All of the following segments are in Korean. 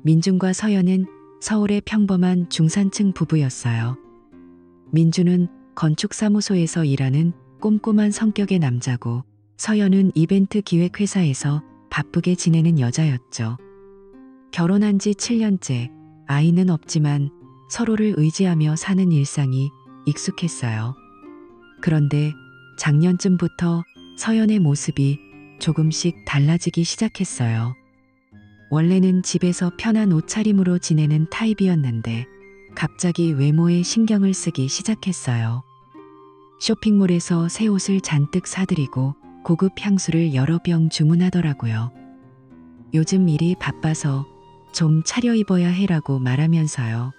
민준과 서연은 서울의 평범한 중산층 부부였어요. 민준은 건축사무소에서 일하는 꼼꼼한 성격의 남자고 서연은 이벤트 기획회사에서 바쁘게 지내는 여자였죠. 결혼한 지 7년째, 아이는 없지만 서로를 의지하며 사는 일상이 익숙했어요. 그런데 작년쯤부터 서연의 모습이 조금씩 달라지기 시작했어요. 원래는 집에서 편한 옷차림으로 지내는 타입이었는데 갑자기 외모에 신경을 쓰기 시작했어요. 쇼핑몰에서 새 옷을 잔뜩 사들이고 고급 향수를 여러 병 주문하더라고요. 요즘 일이 바빠서 좀 차려입어야 해라고 말하면서요.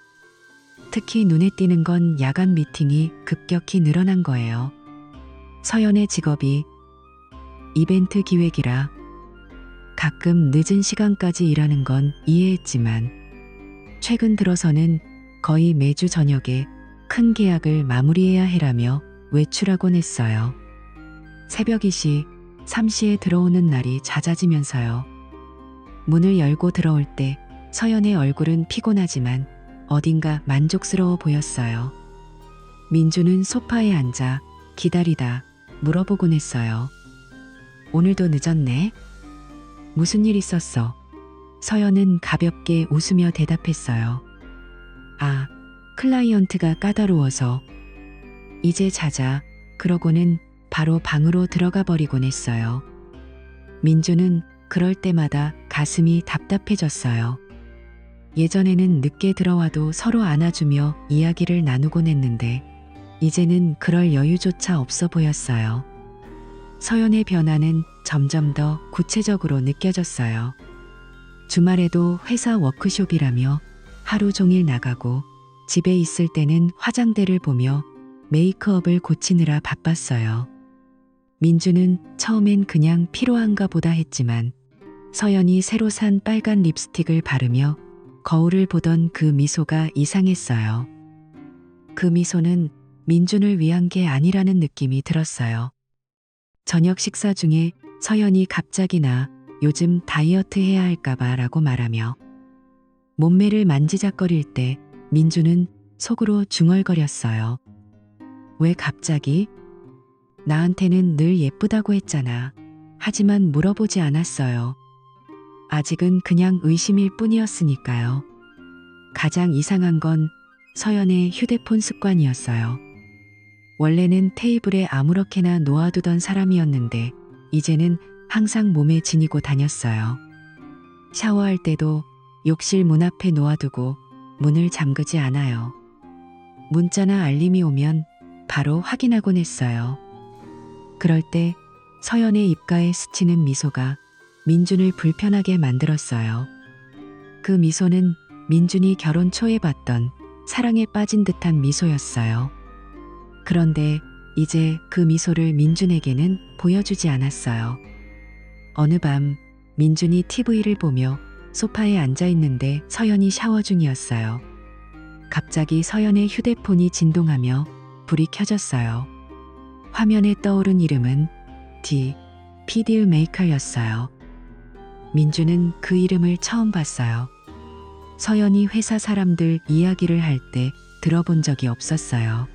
특히 눈에 띄는 건 야간 미팅이 급격히 늘어난 거예요. 서연의 직업이 이벤트 기획이라 가끔 늦은 시간까지 일하는 건 이해했지만 최근 들어서는 거의 매주 저녁에 큰 계약을 마무리해야 해라며 외출하곤 했어요. 새벽 2시, 3시에 들어오는 날이 잦아지면서요. 문을 열고 들어올 때 서연의 얼굴은 피곤하지만 어딘가 만족스러워 보였어요. 민주는 소파에 앉아 기다리다 물어보곤 했어요. 오늘도 늦었네? 무슨 일 있었어? 서연은 가볍게 웃으며 대답했어요. 아, 클라이언트가 까다로워서. 이제 자자. 그러고는 바로 방으로 들어가 버리곤 했어요. 민주는 그럴 때마다 가슴이 답답해졌어요. 예전에는 늦게 들어와도 서로 안아주며 이야기를 나누곤 했는데 이제는 그럴 여유조차 없어 보였어요. 서연의 변화는 점점 더 구체적으로 느껴졌어요. 주말에도 회사 워크숍이라며 하루 종일 나가고 집에 있을 때는 화장대를 보며 메이크업을 고치느라 바빴어요. 민주는 처음엔 그냥 피로한가 보다 했지만 서연이 새로 산 빨간 립스틱을 바르며 거울을 보던 그 미소가 이상했어요. 그 미소는 민준을 위한 게 아니라는 느낌이 들었어요. 저녁 식사 중에 서연이 갑자기 나 요즘 다이어트 해야 할까봐 라고 말하며 몸매를 만지작거릴 때 민주는 속으로 중얼거렸어요. 왜 갑자기? 나한테는 늘 예쁘다고 했잖아. 하지만 물어보지 않았어요. 아직은 그냥 의심일 뿐이었으니까요. 가장 이상한 건 서연의 휴대폰 습관이었어요. 원래는 테이블에 아무렇게나 놓아두던 사람이었는데 이제는 항상 몸에 지니고 다녔어요. 샤워할 때도 욕실 문 앞에 놓아두고 문을 잠그지 않아요. 문자나 알림이 오면 바로 확인하곤 했어요. 그럴 때 서연의 입가에 스치는 미소가 민준을 불편하게 만들었어요. 그 미소는 민준이 결혼 초에 봤던 사랑에 빠진 듯한 미소였어요. 그런데 이제 그 미소를 민준에게는 보여주지 않았어요. 어느 밤 민준이 TV를 보며 소파에 앉아 있는데 서연이 샤워 중이었어요. 갑자기 서연의 휴대폰이 진동하며 불이 켜졌어요. 화면에 떠오른 이름은 피딜 메이커였어요. 민주는 그 이름을 처음 봤어요. 서연이 회사 사람들 이야기를 할 때 들어본 적이 없었어요.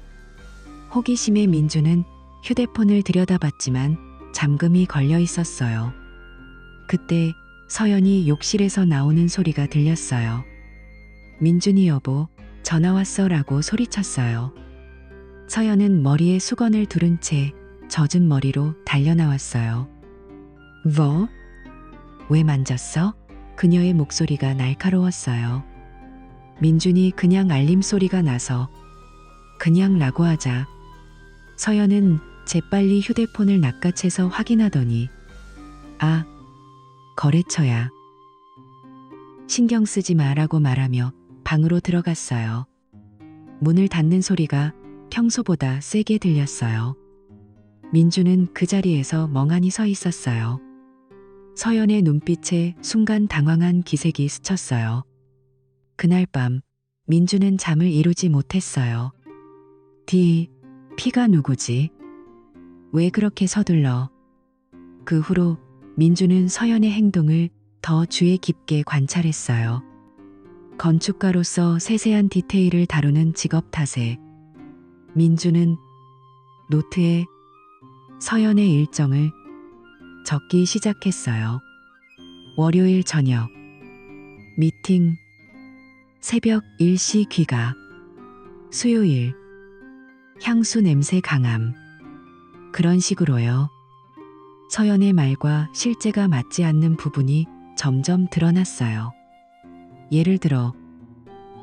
호기심에 민주는 휴대폰을 들여다봤지만 잠금이 걸려 있었어요. 그때 서연이 욕실에서 나오는 소리가 들렸어요. 민준이 여보, 전화 왔어 라고 소리쳤어요. 서연은 머리에 수건을 두른 채 젖은 머리로 달려나왔어요. 뭐? 왜 만졌어? 그녀의 목소리가 날카로웠어요. 민준이 그냥 알림 소리가 나서 그냥 라고 하자 서연은 재빨리 휴대폰을 낚아채서 확인하더니 아, 거래처야. 신경 쓰지 마라고 말하며 방으로 들어갔어요. 문을 닫는 소리가 평소보다 세게 들렸어요. 민주는 그 자리에서 멍하니 서 있었어요. 서연의 눈빛에 순간 당황한 기색이 스쳤어요. 그날 밤 민주는 잠을 이루지 못했어요. 피가 누구지? 왜 그렇게 서둘러? 그 후로 민주는 서연의 행동을 더 주의 깊게 관찰했어요. 건축가로서 세세한 디테일을 다루는 직업 탓에 민주는 노트에 서연의 일정을 적기 시작했어요. 월요일 저녁 미팅, 새벽 일시 귀가, 수요일 향수 냄새 강함. 그런 식으로요. 서연의 말과 실제가 맞지 않는 부분이 점점 드러났어요. 예를 들어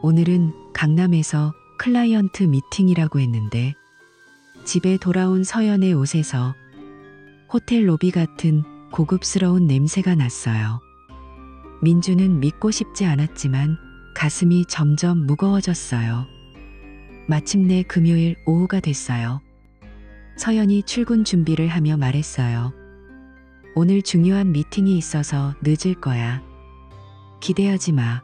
오늘은 강남에서 클라이언트 미팅이라고 했는데 집에 돌아온 서연의 옷에서 호텔 로비 같은 고급스러운 냄새가 났어요. 민주는 믿고 싶지 않았지만 가슴이 점점 무거워졌어요. 마침내 금요일 오후가 됐어요. 서연이 출근 준비를 하며 말했어요. 오늘 중요한 미팅이 있어서 늦을 거야. 기대하지 마.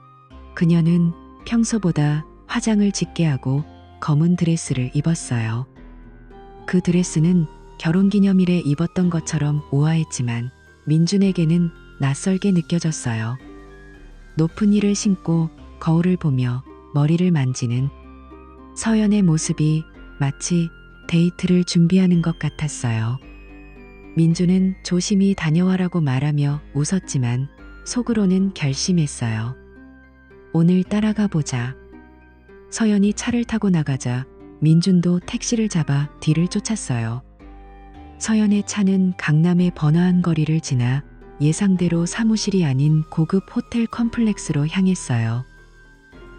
그녀는 평소보다 화장을 짙게 하고 검은 드레스를 입었어요. 그 드레스는 결혼기념일에 입었던 것처럼 우아했지만 민준에게는 낯설게 느껴졌어요. 높은 힐을 신고 거울을 보며 머리를 만지는 서연의 모습이 마치 데이트를 준비하는 것 같았어요. 민주는 조심히 다녀와라고 말하며 웃었지만 속으로는 결심했어요. 오늘 따라가 보자. 서연이 차를 타고 나가자 민준도 택시를 잡아 뒤를 쫓았어요. 서연의 차는 강남의 번화한 거리를 지나 예상대로 사무실이 아닌 고급 호텔 컴플렉스로 향했어요.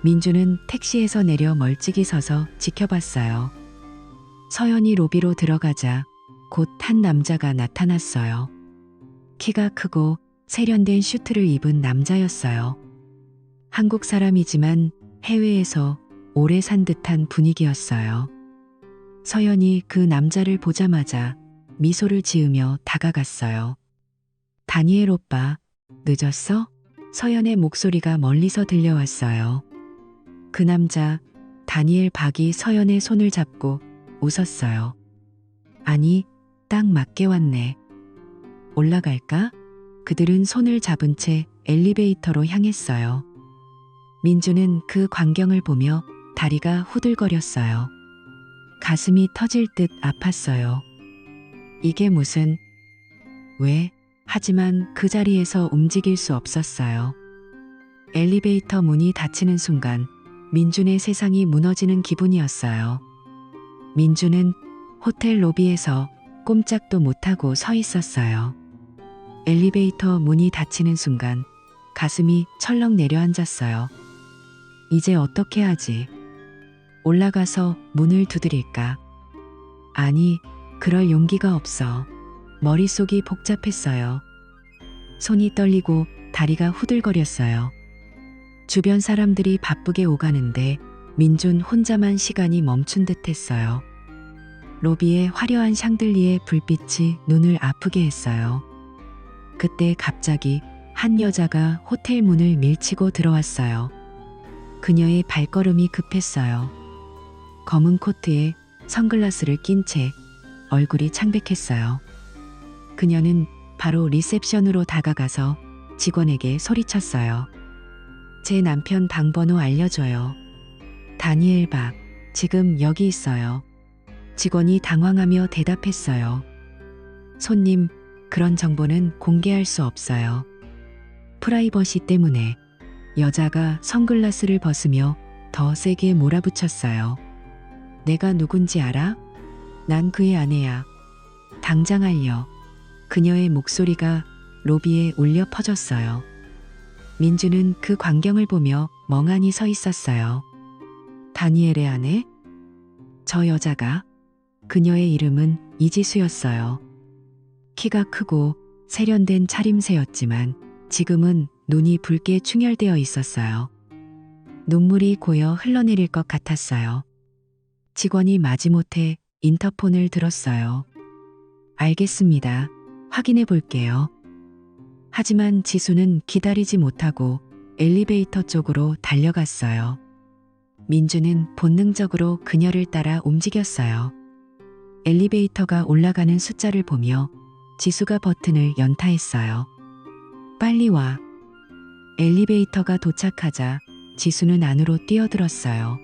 민주는 택시에서 내려 멀찍이 서서 지켜봤어요. 서연이 로비로 들어가자 곧 한 남자가 나타났어요. 키가 크고 세련된 슈트를 입은 남자였어요. 한국 사람이지만 해외에서 오래 산 듯한 분위기였어요. 서연이 그 남자를 보자마자 미소를 지으며 다가갔어요. 다니엘 오빠, 늦었어? 서연의 목소리가 멀리서 들려왔어요. 그 남자, 다니엘 박이 서연의 손을 잡고 웃었어요. 아니, 딱 맞게 왔네. 올라갈까? 그들은 손을 잡은 채 엘리베이터로 향했어요. 민주는 그 광경을 보며 다리가 후들거렸어요. 가슴이 터질 듯 아팠어요. 이게 무슨... 왜? 하지만 그 자리에서 움직일 수 없었어요. 엘리베이터 문이 닫히는 순간 민준의 세상이 무너지는 기분이었어요. 민준은 호텔 로비에서 꼼짝도 못하고 서 있었어요. 엘리베이터 문이 닫히는 순간 가슴이 철렁 내려앉았어요. 이제 어떻게 하지? 올라가서 문을 두드릴까? 아니, 그럴 용기가 없어. 머릿속이 복잡했어요. 손이 떨리고 다리가 후들거렸어요. 주변 사람들이 바쁘게 오가는데 민준 혼자만 시간이 멈춘 듯 했어요. 로비의 화려한 샹들리에 불빛이 눈을 아프게 했어요. 그때 갑자기 한 여자가 호텔 문을 밀치고 들어왔어요. 그녀의 발걸음이 급했어요. 검은 코트에 선글라스를 낀 채 얼굴이 창백했어요. 그녀는 바로 리셉션으로 다가가서 직원에게 소리쳤어요. 제 남편 방번호 알려줘요. 다니엘 박, 지금 여기 있어요. 직원이 당황하며 대답했어요. 손님, 그런 정보는 공개할 수 없어요. 프라이버시 때문에. 여자가 선글라스를 벗으며 더 세게 몰아붙였어요. 내가 누군지 알아? 난 그의 아내야. 당장 알려. 그녀의 목소리가 로비에 울려 퍼졌어요. 민주는 그 광경을 보며 멍하니 서 있었어요. 다니엘의 아내? 저 여자가? 그녀의 이름은 이지수였어요. 키가 크고 세련된 차림새였지만 지금은 눈이 붉게 충혈되어 있었어요. 눈물이 고여 흘러내릴 것 같았어요. 직원이 마지못해 인터폰을 들었어요. 알겠습니다. 확인해 볼게요. 하지만 지수는 기다리지 못하고 엘리베이터 쪽으로 달려갔어요. 민주는 본능적으로 그녀를 따라 움직였어요. 엘리베이터가 올라가는 숫자를 보며 지수가 버튼을 연타했어요. 빨리 와. 엘리베이터가 도착하자 지수는 안으로 뛰어들었어요.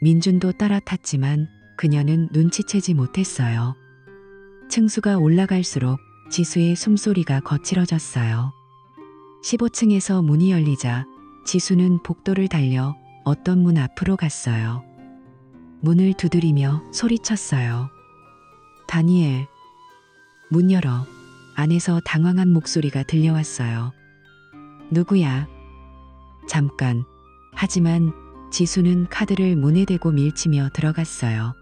민준도 따라 탔지만 그녀는 눈치채지 못했어요. 층수가 올라갈수록 지수의 숨소리가 거칠어졌어요. 15층에서 문이 열리자 지수는 복도를 달려 어떤 문 앞으로 갔어요. 문을 두드리며 소리쳤어요. 다니엘. 문 열어. 안에서 당황한 목소리가 들려왔어요. 누구야? 잠깐. 하지만 지수는 카드를 문에 대고 밀치며 들어갔어요.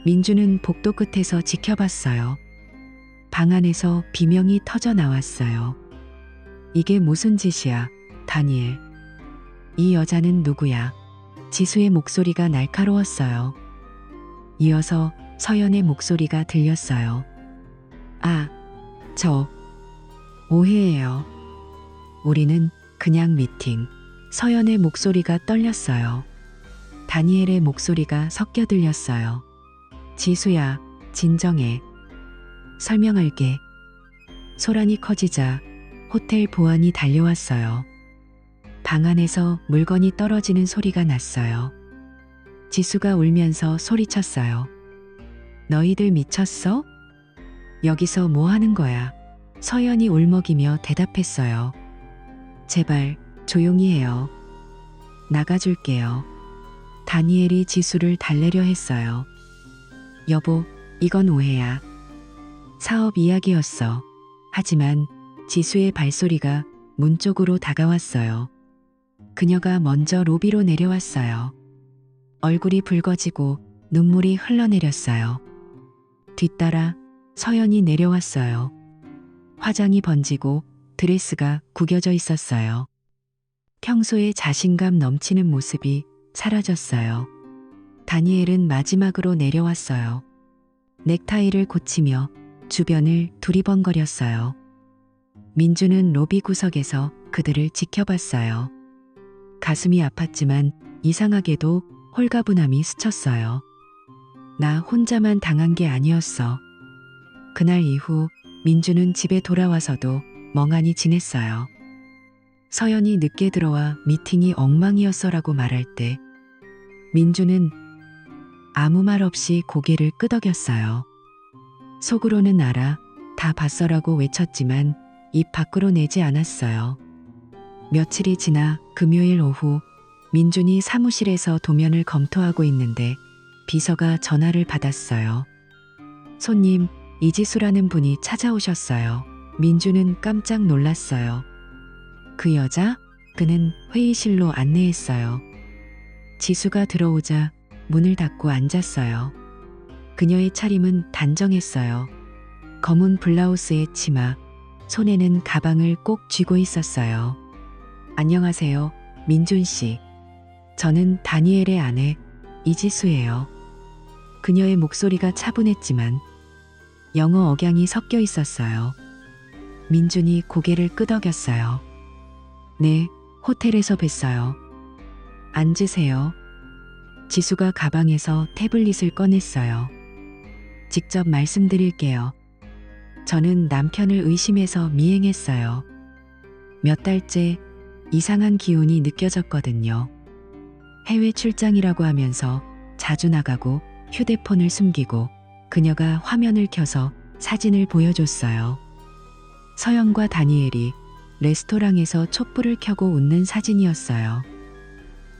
민주는 복도 끝에서 지켜봤어요. 방 안에서 비명이 터져 나왔어요. 이게 무슨 짓이야, 다니엘. 이 여자는 누구야? 지수의 목소리가 날카로웠어요. 이어서 서연의 목소리가 들렸어요. 아, 저 오해예요. 우리는 그냥 미팅. 서연의 목소리가 떨렸어요. 다니엘의 목소리가 섞여 들렸어요. 지수야, 진정해. 설명할게. 소란이 커지자 호텔 보안이 달려왔어요. 방 안에서 물건이 떨어지는 소리가 났어요. 지수가 울면서 소리쳤어요. 너희들 미쳤어? 여기서 뭐 하는 거야? 서연이 울먹이며 대답했어요. 제발 조용히 해요. 나가줄게요. 다니엘이 지수를 달래려 했어요. 여보, 이건 오해야. 사업 이야기였어. 하지만 지수의 발소리가 문 쪽으로 다가왔어요. 그녀가 먼저 로비로 내려왔어요. 얼굴이 붉어지고 눈물이 흘러내렸어요. 뒤따라 서연이 내려왔어요. 화장이 번지고 드레스가 구겨져 있었어요. 평소의 자신감 넘치는 모습이 사라졌어요. 다니엘은 마지막으로 내려왔어요. 넥타이를 고치며 주변을 두리번거렸어요. 민주는 로비 구석에서 그들을 지켜봤어요. 가슴이 아팠지만 이상하게도 홀가분함이 스쳤어요. 나 혼자만 당한 게 아니었어. 그날 이후 민주는 집에 돌아와서도 멍하니 지냈어요. 서연이 늦게 들어와 미팅이 엉망이었어라고 말할 때 민주는 아무 말 없이 고개를 끄덕였어요. 속으로는 알아, 다 봤어라고 외쳤지만 입 밖으로 내지 않았어요. 며칠이 지나 금요일 오후 민준이 사무실에서 도면을 검토하고 있는데 비서가 전화를 받았어요. 손님, 이지수라는 분이 찾아오셨어요. 민준은 깜짝 놀랐어요. 그 여자? 그는 회의실로 안내했어요. 지수가 들어오자 문을 닫고 앉았어요. 그녀의 차림은 단정했어요. 검은 블라우스에 치마, 손에는 가방을 꼭 쥐고 있었어요. 안녕하세요, 민준 씨. 저는 다니엘의 아내 이지수예요. 그녀의 목소리가 차분했지만 영어 억양이 섞여 있었어요. 민준이 고개를 끄덕였어요. 네, 호텔에서 뵀어요. 앉으세요. 지수가 가방에서 태블릿을 꺼냈어요. 직접 말씀드릴게요. 저는 남편을 의심해서 미행했어요. 몇 달째 이상한 기운이 느껴졌거든요. 해외 출장이라고 하면서 자주 나가고 휴대폰을 숨기고 그녀가 화면을 켜서 사진을 보여줬어요. 서연과 다니엘이 레스토랑에서 촛불을 켜고 웃는 사진이었어요.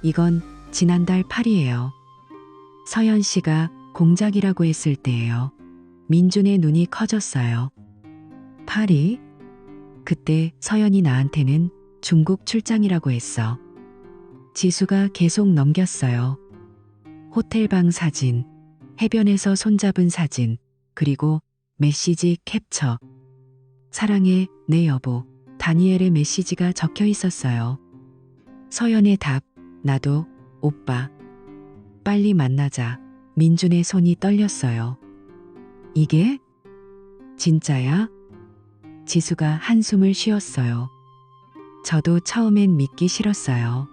이건 지난달 8일이에요. 서연 씨가 공작이라고 했을 때예요. 민준의 눈이 커졌어요. 8일? 그때 서연이 나한테는 중국 출장이라고 했어. 지수가 계속 넘겼어요. 호텔방 사진, 해변에서 손잡은 사진, 그리고 메시지 캡처. 사랑해, 내 여보. 다니엘의 메시지가 적혀 있었어요. 서연의 답, 나도, 오빠. 빨리 만나자. 민준의 손이 떨렸어요. 이게? 진짜야? 지수가 한숨을 쉬었어요. 저도 처음엔 믿기 싫었어요.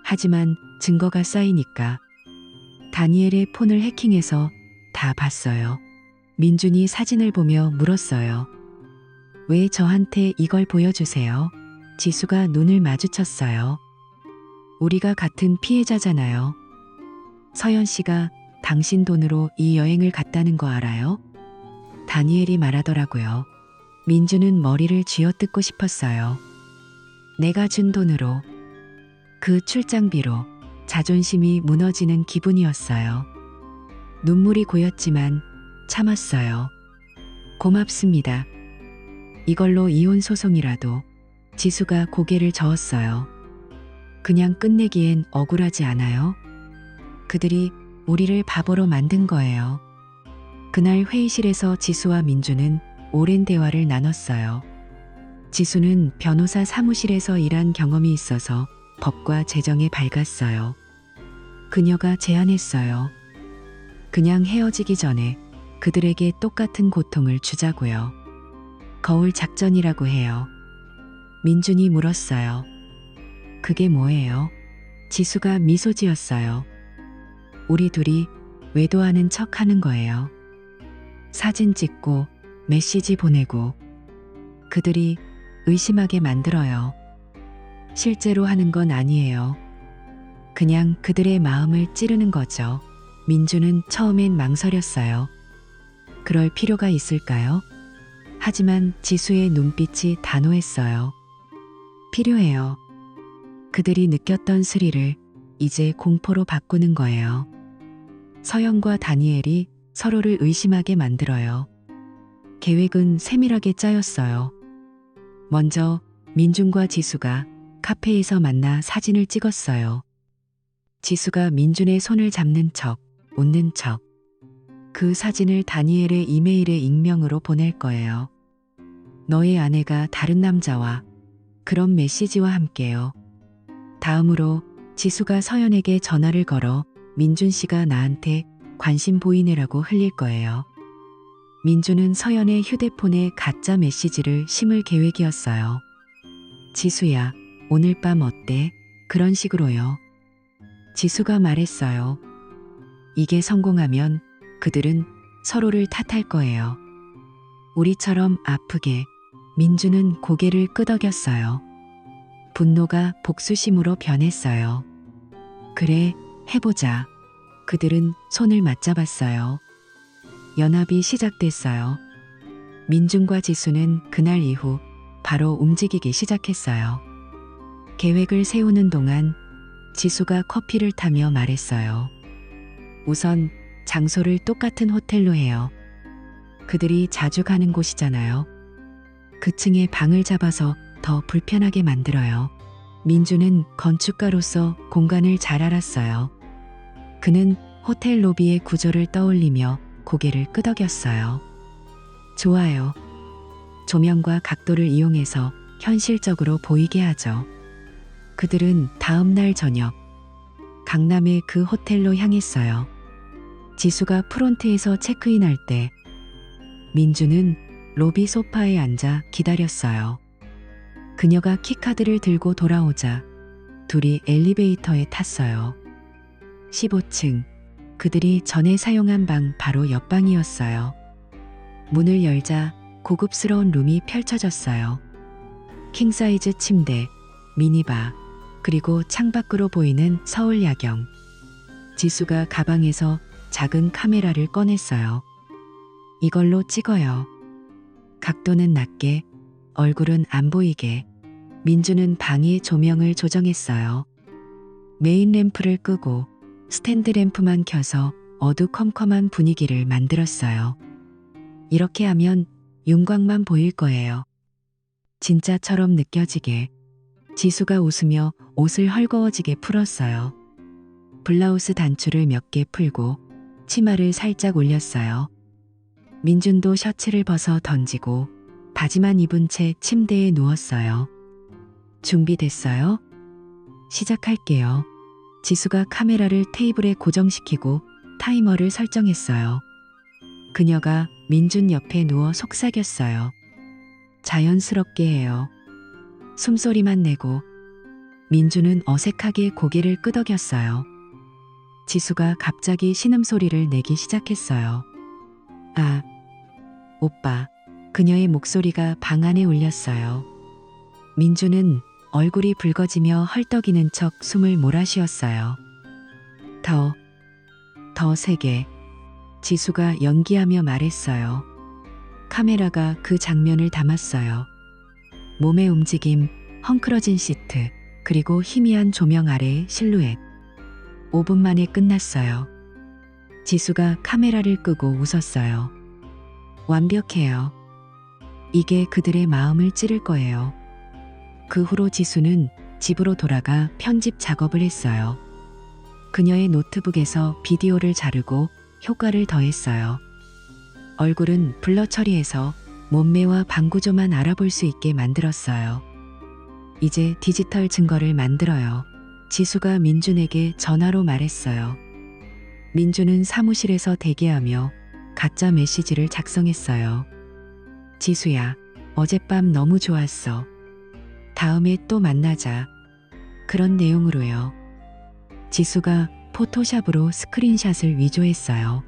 하지만 증거가 쌓이니까. 다니엘의 폰을 해킹해서 다 봤어요. 민준이 사진을 보며 물었어요. 왜 저한테 이걸 보여주세요? 지수가 눈을 마주쳤어요. 우리가 같은 피해자잖아요. 서연 씨가 당신 돈으로 이 여행을 갔다는 거 알아요? 다니엘이 말하더라고요. 민주는 머리를 쥐어뜯고 싶었어요. 내가 준 돈으로, 그 출장비로 자존심이 무너지는 기분이었어요. 눈물이 고였지만 참았어요. 고맙습니다. 이걸로 이혼 소송이라도. 지수가 고개를 저었어요. 그냥 끝내기엔 억울하지 않아요? 그들이 우리를 바보로 만든 거예요. 그날 회의실에서 지수와 민주는 오랜 대화를 나눴어요. 지수는 변호사 사무실에서 일한 경험이 있어서 법과 재정에 밝았어요. 그녀가 제안했어요. 그냥 헤어지기 전에 그들에게 똑같은 고통을 주자고요. 거울 작전이라고 해요. 민준이 물었어요. 그게 뭐예요? 지수가 미소 지었어요. 우리 둘이 외도하는 척 하는 거예요. 사진 찍고 메시지 보내고 그들이 의심하게 만들어요. 실제로 하는 건 아니에요. 그냥 그들의 마음을 찌르는 거죠. 민주는 처음엔 망설였어요. 그럴 필요가 있을까요? 하지만 지수의 눈빛이 단호했어요. 필요해요. 그들이 느꼈던 스릴을 이제 공포로 바꾸는 거예요. 서연과 다니엘이 서로를 의심하게 만들어요. 계획은 세밀하게 짜였어요. 먼저 민준과 지수가 카페에서 만나 사진을 찍었어요. 지수가 민준의 손을 잡는 척, 웃는 척. 그 사진을 다니엘의 이메일에 익명으로 보낼 거예요. 너의 아내가 다른 남자와, 그런 메시지와 함께요. 다음으로 지수가 서연에게 전화를 걸어 민준 씨가 나한테 관심 보이네라고 흘릴 거예요. 민준은 서연의 휴대폰에 가짜 메시지를 심을 계획이었어요. 지수야, 오늘 밤 어때? 그런 식으로요. 지수가 말했어요. 이게 성공하면 그들은 서로를 탓할 거예요. 우리처럼 아프게. 민주는 고개를 끄덕였어요. 분노가 복수심으로 변했어요. 그래, 해보자. 그들은 손을 맞잡았어요. 연합이 시작됐어요. 민준과 지수는 그날 이후 바로 움직이기 시작했어요. 계획을 세우는 동안 지수가 커피를 타며 말했어요. 우선 장소를 똑같은 호텔로 해요. 그들이 자주 가는 곳이잖아요. 그 층에 방을 잡아서 더 불편하게 만들어요. 민주는 건축가로서 공간을 잘 알았어요. 그는 호텔 로비의 구조를 떠올리며 고개를 끄덕였어요. 좋아요. 조명과 각도를 이용해서 현실적으로 보이게 하죠. 그들은 다음 날 저녁 강남의 그 호텔로 향했어요. 지수가 프론트에서 체크인할 때 민주는 로비 소파에 앉아 기다렸어요. 그녀가 키카드를 들고 돌아오자 둘이 엘리베이터에 탔어요. 15층. 그들이 전에 사용한 방 바로 옆방이었어요. 문을 열자 고급스러운 룸이 펼쳐졌어요. 킹사이즈 침대, 미니바, 그리고 창밖으로 보이는 서울 야경. 지수가 가방에서 작은 카메라를 꺼냈어요. 이걸로 찍어요. 각도는 낮게, 얼굴은 안 보이게. 민주는 방의 조명을 조정했어요. 메인 램프를 끄고 스탠드 램프만 켜서 어두컴컴한 분위기를 만들었어요. 이렇게 하면 윤곽만 보일 거예요. 진짜처럼 느껴지게. 지수가 웃으며 옷을 헐거워지게 풀었어요. 블라우스 단추를 몇 개 풀고 치마를 살짝 올렸어요. 민준도 셔츠를 벗어 던지고 바지만 입은 채 침대에 누웠어요. 준비됐어요? 시작할게요. 지수가 카메라를 테이블에 고정시키고 타이머를 설정했어요. 그녀가 민준 옆에 누워 속삭였어요. 자연스럽게 해요. 숨소리만 내고. 민준은 어색하게 고개를 끄덕였어요. 지수가 갑자기 신음소리를 내기 시작했어요. 아, 오빠. 그녀의 목소리가 방 안에 울렸어요. 민준은 얼굴이 붉어지며 헐떡이는 척 숨을 몰아쉬었어요. 더 세게. 지수가 연기하며 말했어요. 카메라가 그 장면을 담았어요. 몸의 움직임, 헝클어진 시트, 그리고 희미한 조명 아래의 실루엣. 5분 만에 끝났어요. 지수가 카메라를 끄고 웃었어요. 완벽해요. 이게 그들의 마음을 찌를 거예요. 그 후로 지수는 집으로 돌아가 편집 작업을 했어요. 그녀의 노트북에서 비디오를 자르고 효과를 더했어요. 얼굴은 블러 처리해서 몸매와 방구조만 알아볼 수 있게 만들었어요. 이제 디지털 증거를 만들어요. 지수가 민준에게 전화로 말했어요. 민준은 사무실에서 대기하며 가짜 메시지를 작성했어요. 지수야, 어젯밤 너무 좋았어. 다음에 또 만나자. 그런 내용으로요. 지수가 포토샵으로 스크린샷을 위조했어요.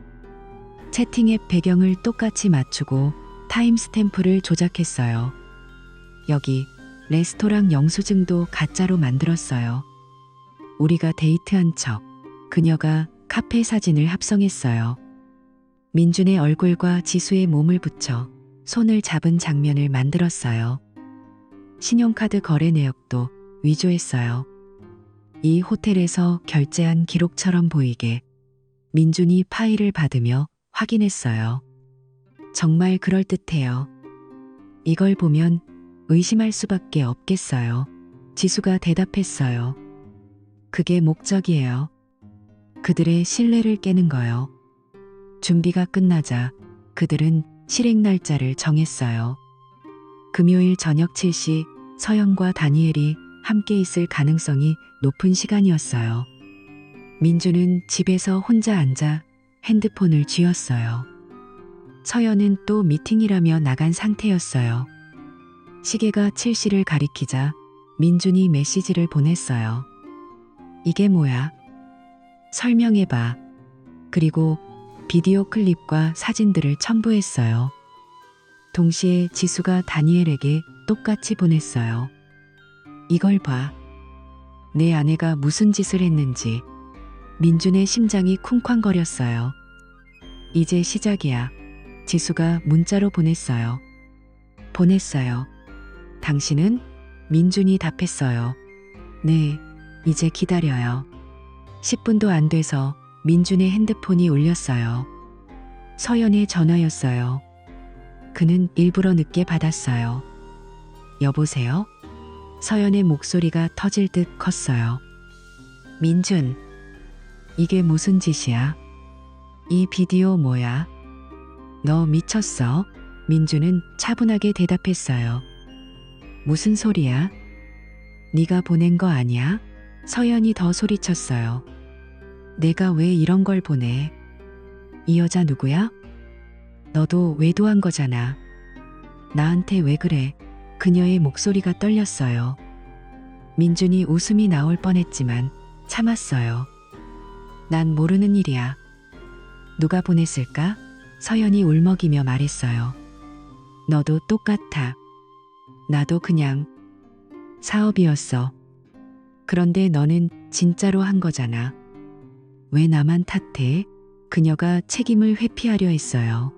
채팅앱 배경을 똑같이 맞추고 타임스탬프를 조작했어요. 여기 레스토랑 영수증도 가짜로 만들었어요. 우리가 데이트한 척, 그녀가 카페 사진을 합성했어요. 민준의 얼굴과 지수의 몸을 붙여 손을 잡은 장면을 만들었어요. 신용카드 거래 내역도 위조했어요. 이 호텔에서 결제한 기록처럼 보이게 민준이 파일을 받으며 확인했어요. 정말 그럴듯해요. 이걸 보면 의심할 수밖에 없겠어요. 지수가 대답했어요. 그게 목적이에요. 그들의 신뢰를 깨는 거요. 준비가 끝나자 그들은 실행 날짜를 정했어요. 금요일 저녁 7시 서연과 다니엘이 함께 있을 가능성이 높은 시간이었어요. 민준은 집에서 혼자 앉아 핸드폰을 쥐었어요. 서연은 또 미팅이라며 나간 상태였어요. 시계가 7시를 가리키자 민준이 메시지를 보냈어요. 이게 뭐야? 설명해봐. 그리고 비디오 클립과 사진들을 첨부했어요. 동시에 지수가 다니엘에게 똑같이 보냈어요. 이걸 봐. 내 아내가 무슨 짓을 했는지. 민준의 심장이 쿵쾅거렸어요. 이제 시작이야. 지수가 문자로 보냈어요. 보냈어요. 당신은? 민준이 답했어요. 네, 이제 기다려요. 10분도 안 돼서 민준의 핸드폰이 울렸어요. 서연의 전화였어요. 그는 일부러 늦게 받았어요. 여보세요? 서연의 목소리가 터질 듯 컸어요. 민준, 이게 무슨 짓이야? 이 비디오 뭐야? 너 미쳤어? 민준은 차분하게 대답했어요. 무슨 소리야? 네가 보낸 거 아니야? 서연이 더 소리쳤어요. 내가 왜 이런 걸 보내? 이 여자 누구야? 너도 외도한 거잖아. 나한테 왜 그래? 그녀의 목소리가 떨렸어요. 민준이 웃음이 나올 뻔했지만 참았어요. 난 모르는 일이야. 누가 보냈을까? 서연이 울먹이며 말했어요. 너도 똑같아. 나도 그냥 사업이었어. 그런데 너는 진짜로 한 거잖아. 왜 나만 탓해? 그녀가 책임을 회피하려 했어요.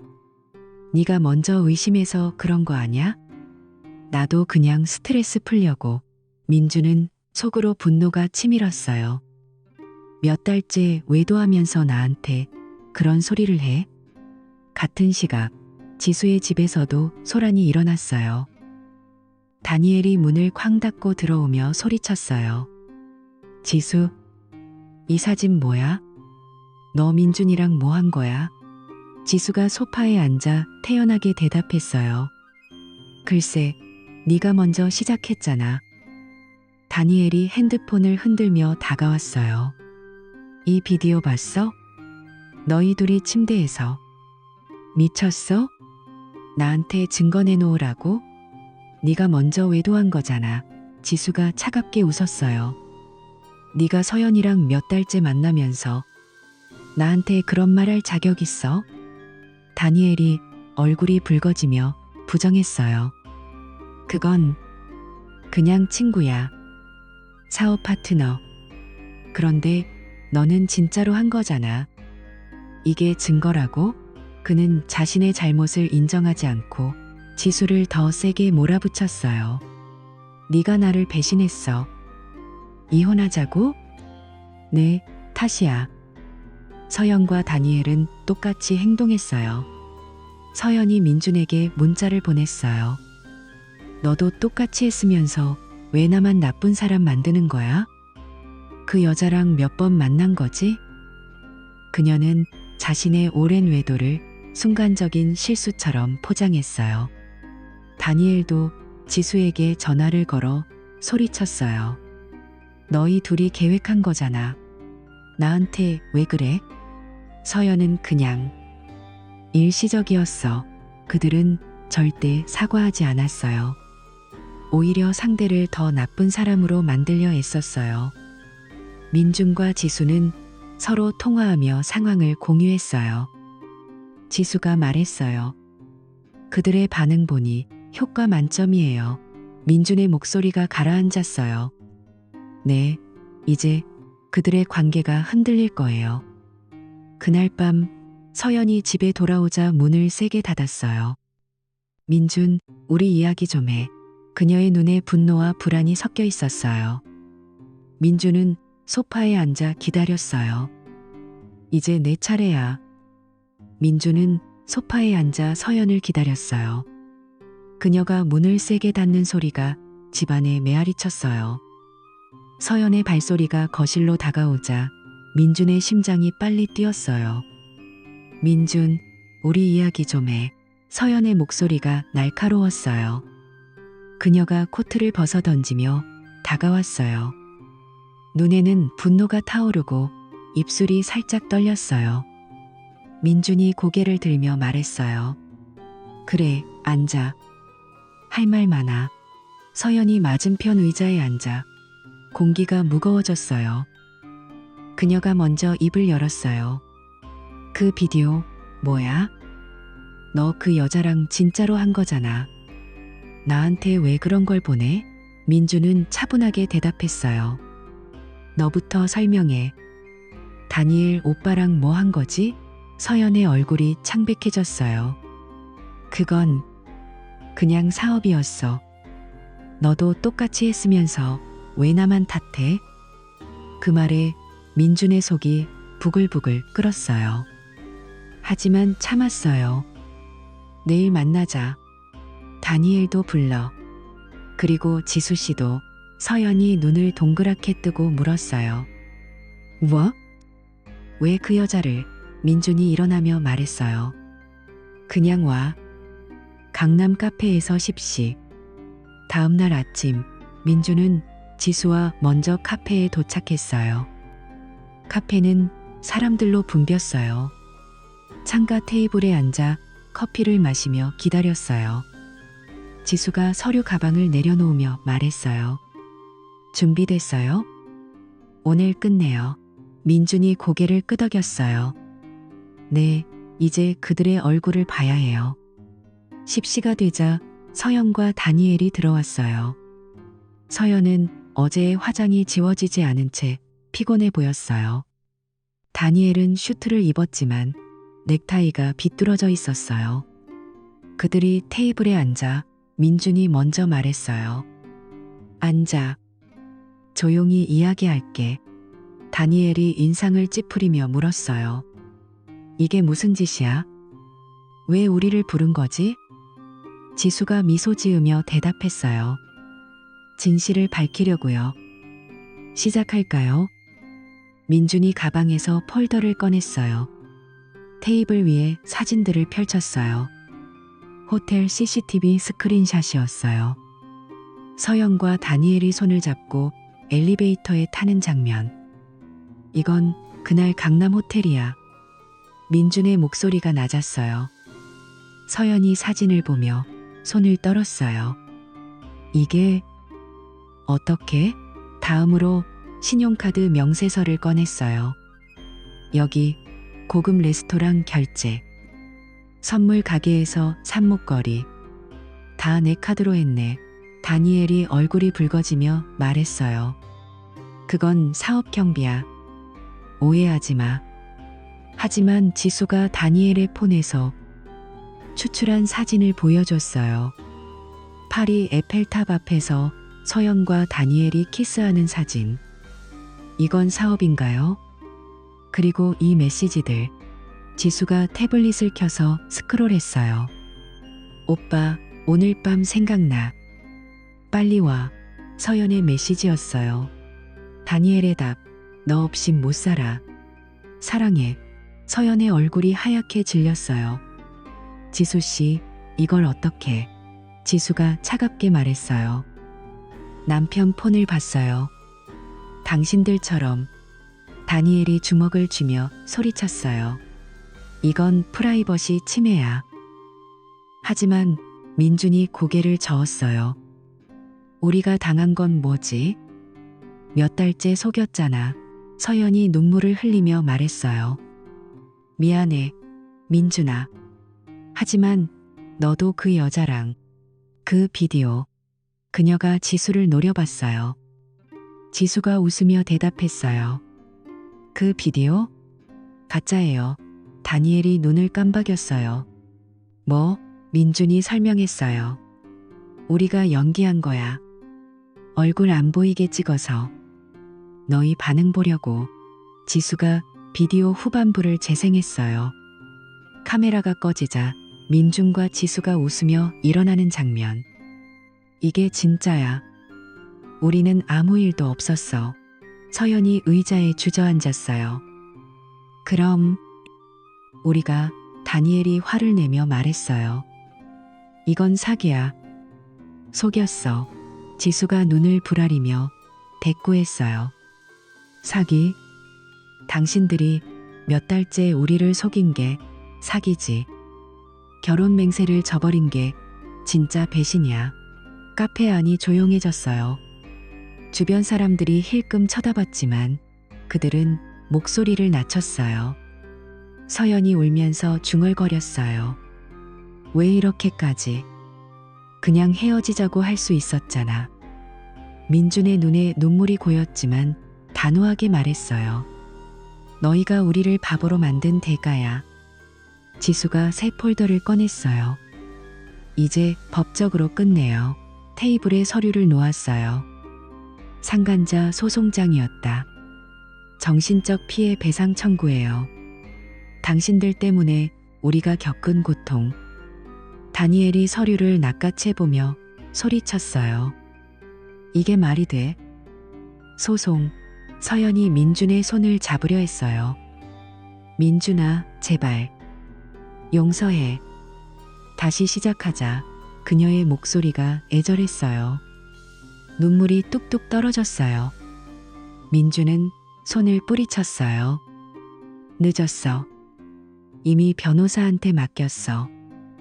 네가 먼저 의심해서 그런 거 아냐? 나도 그냥 스트레스 풀려고. 민주는 속으로 분노가 치밀었어요. 몇 달째 외도하면서 나한테 그런 소리를 해? 같은 시각 지수의 집에서도 소란이 일어났어요. 다니엘이 문을 쾅 닫고 들어오며 소리쳤어요. 지수, 이 사진 뭐야? 너 민준이랑 뭐 한 거야? 지수가 소파에 앉아 태연하게 대답했어요. 글쎄, 네가 먼저 시작했잖아. 다니엘이 핸드폰을 흔들며 다가왔어요. 이 비디오 봤어? 너희 둘이 침대에서. 미쳤어? 나한테 증거 내놓으라고? 네가 먼저 외도한 거잖아. 지수가 차갑게 웃었어요. 네가 서연이랑 몇 달째 만나면서 나한테 그런 말 할 자격 있어? 다니엘이 얼굴이 붉어지며 부정했어요. 그냥 친구야. 사업 파트너. 그런데 너는 진짜로 한 거잖아. 이게 증거라고? 그는 자신의 잘못을 인정하지 않고 지수를 더 세게 몰아붙였어요. 네가 나를 배신했어. 이혼하자고? 네, 탓이야. 서연과 다니엘은 똑같이 행동했어요. 서연이 민준에게 문자를 보냈어요. 너도 똑같이 했으면서 왜 나만 나쁜 사람 만드는 거야? 그 여자랑 몇 번 만난 거지? 그녀는 자신의 오랜 외도를 순간적인 실수처럼 포장했어요. 다니엘도 지수에게 전화를 걸어 소리쳤어요. 너희 둘이 계획한 거잖아. 나한테 왜 그래? 서연은 그냥 일시적이었어. 그들은 절대 사과하지 않았어요. 오히려 상대를 더 나쁜 사람으로 만들려 애썼어요. 민준과 지수는 서로 통화하며 상황을 공유했어요. 지수가 말했어요. 그들의 반응 보니 효과 만점이에요. 민준의 목소리가 가라앉았어요. 네, 이제 그들의 관계가 흔들릴 거예요. 그날 밤 서연이 집에 돌아오자 문을 세게 닫았어요. 민준, 우리 이야기 좀 해. 그녀의 눈에 분노와 불안이 섞여 있었어요. 민준은 소파에 앉아 기다렸어요. 이제 내 차례야. 민준은 소파에 앉아 서연을 기다렸어요. 그녀가 문을 세게 닫는 소리가 집안에 메아리쳤어요. 서연의 발소리가 거실로 다가오자 민준의 심장이 빨리 뛰었어요. 민준, 우리 이야기 좀 해. 서연의 목소리가 날카로웠어요. 그녀가 코트를 벗어 던지며 다가왔어요. 눈에는 분노가 타오르고 입술이 살짝 떨렸어요. 민준이 고개를 들며 말했어요. 그래, 앉아. 할 말 많아. 서연이 맞은편 의자에 앉아 공기가 무거워졌어요. 그녀가 먼저 입을 열었어요. 그 비디오 뭐야? 너 그 여자랑 진짜로 한 거잖아. 나한테 왜 그런 걸 보내? 민준은 차분하게 대답했어요. 너부터 설명해. 다니엘 오빠랑 뭐 한 거지? 서연의 얼굴이 창백해졌어요. 그건 그냥 사업이었어. 너도 똑같이 했으면서 왜 나만 탓해? 그 말에 민준의 속이 부글부글 끓었어요. 하지만 참았어요. 내일 만나자. 다니엘도 불러. 그리고 지수 씨도. 서연이 눈을 동그랗게 뜨고 물었어요. 뭐? 왜 그 여자를? 민준이 일어나며 말했어요. 그냥 와. 강남 카페에서 10시. 다음 날 아침 민준은 지수와 먼저 카페에 도착했어요. 카페는 사람들로 붐볐어요. 창가 테이블에 앉아 커피를 마시며 기다렸어요. 지수가 서류 가방을 내려놓으며 말했어요. 준비됐어요? 오늘 끝내요. 민준이 고개를 끄덕였어요. 네, 이제 그들의 얼굴을 봐야 해요. 10시가 되자 서연과 다니엘이 들어왔어요. 서연은 어제의 화장이 지워지지 않은 채 피곤해 보였어요. 다니엘은 슈트를 입었지만 넥타이가 비뚤어져 있었어요. 그들이 테이블에 앉아 민준이 먼저 말했어요. 앉아. 조용히 이야기할게. 다니엘이 인상을 찌푸리며 물었어요. 이게 무슨 짓이야? 왜 우리를 부른 거지? 지수가 미소 지으며 대답했어요. 진실을 밝히려고요. 시작할까요? 민준이 가방에서 폴더를 꺼냈어요. 테이블 위에 사진들을 펼쳤어요. 호텔 CCTV 스크린샷이었어요. 서연과 다니엘이 손을 잡고 엘리베이터에 타는 장면. 이건 그날 강남 호텔이야. 민준의 목소리가 낮았어요. 서연이 사진을 보며 손을 떨었어요. 이게 어떻게? 다음으로 신용카드 명세서를 꺼냈어요. 여기 고급 레스토랑 결제. 선물 가게에서 산 목걸이. 다 내 카드로 했네. 다니엘이 얼굴이 붉어지며 말했어요. 그건 사업 경비야. 오해하지 마. 하지만 지수가 다니엘의 폰에서 추출한 사진을 보여줬어요. 파리 에펠탑 앞에서 서연과 다니엘이 키스하는 사진. 이건 사업인가요? 그리고 이 메시지들. 지수가 태블릿을 켜서 스크롤했어요. 오빠, 오늘 밤 생각나. 빨리 와. 서연의 메시지였어요. 다니엘의 답. 너 없인 못 살아. 사랑해. 서연의 얼굴이 하얗게 질렸어요. 지수 씨, 이걸 어떻게? 지수가 차갑게 말했어요. 남편 폰을 봤어요. 당신들처럼. 다니엘이 주먹을 쥐며 소리쳤어요. 이건 프라이버시 침해야. 하지만 민준이 고개를 저었어요. 우리가 당한 건 뭐지? 몇 달째 속였잖아. 서연이 눈물을 흘리며 말했어요. 미안해, 민준아. 하지만 너도 그 여자랑 그 비디오, 그녀가 지수를 노려봤어요. 지수가 웃으며 대답했어요. 그 비디오? 가짜예요. 다니엘이 눈을 깜박였어요. 뭐? 민준이 설명했어요. 우리가 연기한 거야. 얼굴 안 보이게 찍어서. 너희 반응 보려고. 지수가 비디오 후반부를 재생했어요. 카메라가 꺼지자 민준과 지수가 웃으며 일어나는 장면. 이게 진짜야. 우리는 아무 일도 없었어. 서연이 의자에 주저앉았어요. 그럼 우리가 다니엘이 화를 내며 말했어요. 이건 사기야. 속였어. 지수가 눈을 부라리며 대꾸했어요. 사기? 당신들이 몇 달째 우리를 속인 게 사기지. 결혼 맹세를 저버린 게 진짜 배신이야. 카페 안이 조용해졌어요. 주변 사람들이 힐끔 쳐다봤지만 그들은 목소리를 낮췄어요. 서연이 울면서 중얼거렸어요. 왜 이렇게까지? 그냥 헤어지자고 할 수 있었잖아. 민준의 눈에 눈물이 고였지만 단호하게 말했어요. 너희가 우리를 바보로 만든 대가야. 지수가 새 폴더를 꺼냈어요. 이제 법적으로 끝내요. 테이블에 서류를 놓았어요. 상간자 소송장이었다. 정신적 피해 배상 청구예요. 당신들 때문에 우리가 겪은 고통. 다니엘이 서류를 낚아채보며 소리쳤어요. 이게 말이 돼? 소송. 서연이 민준의 손을 잡으려 했어요. 민준아, 제발. 용서해. 다시 시작하자. 그녀의 목소리가 애절했어요. 눈물이 뚝뚝 떨어졌어요. 민준은 손을 뿌리쳤어요. 늦었어. 이미 변호사한테 맡겼어.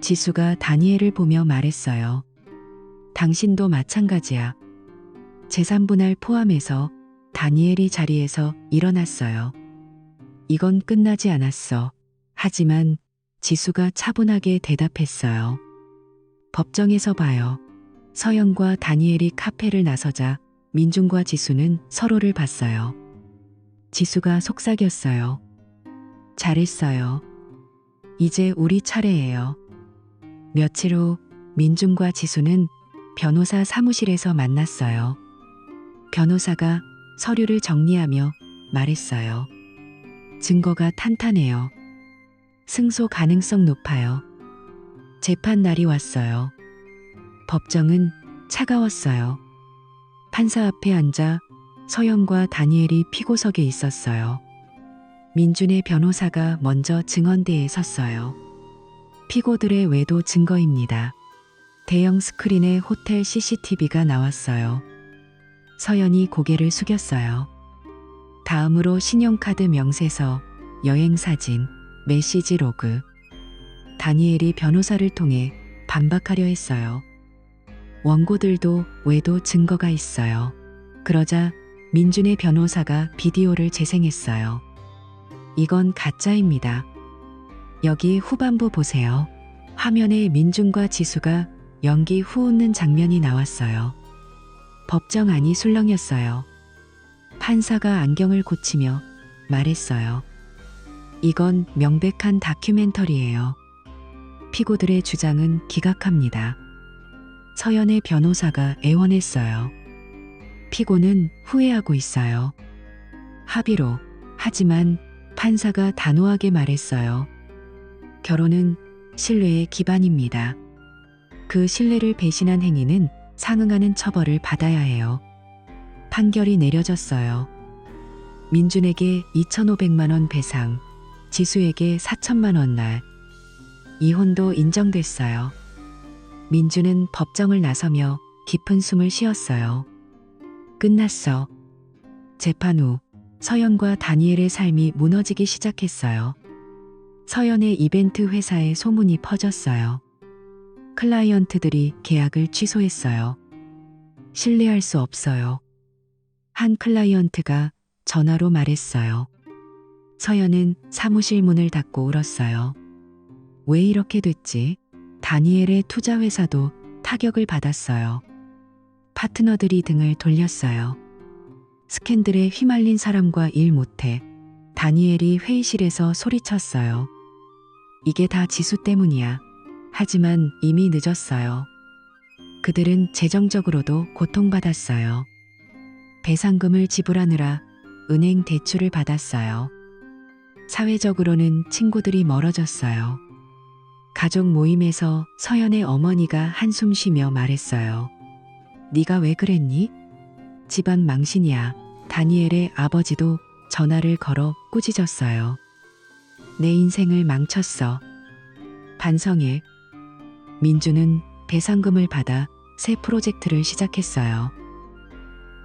지수가 다니엘을 보며 말했어요. 당신도 마찬가지야. 재산분할 포함해서 다니엘이 자리에서 일어났어요. 이건 끝나지 않았어. 하지만 지수가 차분하게 대답했어요. 법정에서 봐요. 서연과 다니엘이 카페를 나서자 민준과 지수는 서로를 봤어요. 지수가 속삭였어요. 잘했어요. 이제 우리 차례예요. 며칠 후 민준과 지수는 변호사 사무실에서 만났어요. 변호사가 서류를 정리하며 말했어요. 증거가 탄탄해요. 승소 가능성 높아요. 재판 날이 왔어요. 법정은 차가웠어요. 판사 앞에 앉아 서연과 다니엘이 피고석에 있었어요. 민준의 변호사가 먼저 증언대에 섰어요. 피고들의 외도 증거입니다. 대형 스크린에 호텔 CCTV가 나왔어요. 서연이 고개를 숙였어요. 다음으로 신용카드 명세서, 여행사진, 메시지 로그. 다니엘이 변호사를 통해 반박하려 했어요. 원고들도 외도 증거가 있어요. 그러자 민준의 변호사가 비디오를 재생했어요. 이건 가짜입니다. 여기 후반부 보세요. 화면에 민준과 지수가 연기 후웃는 장면이 나왔어요. 법정 안이 술렁였어요. 판사가 안경을 고치며 말했어요. 이건 명백한 다큐멘터리예요. 피고들의 주장은 기각합니다. 서연의 변호사가 애원했어요. 피고는 후회하고 있어요. 합의로. 하지만 판사가 단호하게 말했어요. 결혼은 신뢰의 기반입니다. 그 신뢰를 배신한 행위는 상응하는 처벌을 받아야 해요. 판결이 내려졌어요. 민준에게 2,500만 원 배상, 지수에게 4천만 원 날. 이혼도 인정됐어요. 민준은 법정을 나서며 깊은 숨을 쉬었어요. 끝났어. 재판 후 서연과 다니엘의 삶이 무너지기 시작했어요. 서연의 이벤트 회사에 소문이 퍼졌어요. 클라이언트들이 계약을 취소했어요. 신뢰할 수 없어요. 한 클라이언트가 전화로 말했어요. 서연은 사무실 문을 닫고 울었어요. 왜 이렇게 됐지? 다니엘의 투자 회사도 타격을 받았어요. 파트너들이 등을 돌렸어요. 스캔들에 휘말린 사람과 일 못해. 다니엘이 회의실에서 소리쳤어요. 이게 다 지수 때문이야. 하지만 이미 늦었어요. 그들은 재정적으로도 고통받았어요. 배상금을 지불하느라 은행 대출을 받았어요. 사회적으로는 친구들이 멀어졌어요. 가족 모임에서 서연의 어머니가 한숨 쉬며 말했어요. 네가 왜 그랬니? 집안 망신이야. 다니엘의 아버지도 전화를 걸어 꾸짖었어요. 내 인생을 망쳤어. 반성해. 민주는 배상금을 받아 새 프로젝트를 시작했어요.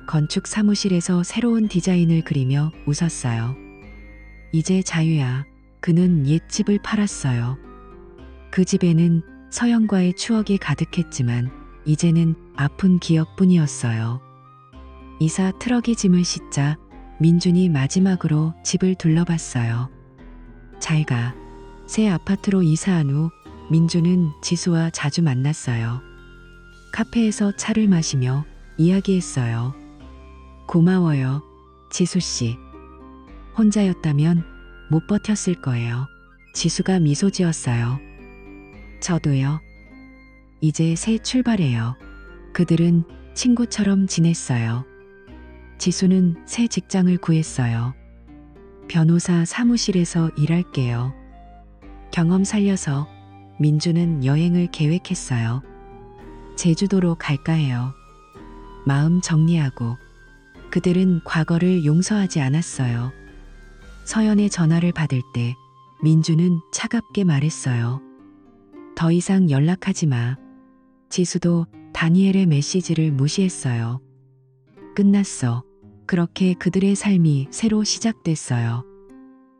건축 사무실에서 새로운 디자인을 그리며 웃었어요. 이제 자유야. 그는 옛 집을 팔았어요. 그 집에는 서연과의 추억이 가득했지만 이제는 아픈 기억뿐이었어요. 이사 트럭이 짐을 싣자 민준이 마지막으로 집을 둘러봤어요. 잘 가. 새 아파트로 이사한 후 민준은 지수와 자주 만났어요. 카페에서 차를 마시며 이야기했어요. 고마워요, 지수 씨. 혼자였다면 못 버텼을 거예요. 지수가 미소 지었어요. 저도요. 이제 새 출발해요. 그들은 친구처럼 지냈어요. 지수는 새 직장을 구했어요. 변호사 사무실에서 일할게요. 경험 살려서 민주는 여행을 계획했어요. 제주도로 갈까 해요. 마음 정리하고. 그들은 과거를 용서하지 않았어요. 서연의 전화를 받을 때 민주는 차갑게 말했어요. 더 이상 연락하지 마. 지수도 다니엘의 메시지를 무시했어요. 끝났어. 그렇게 그들의 삶이 새로 시작됐어요.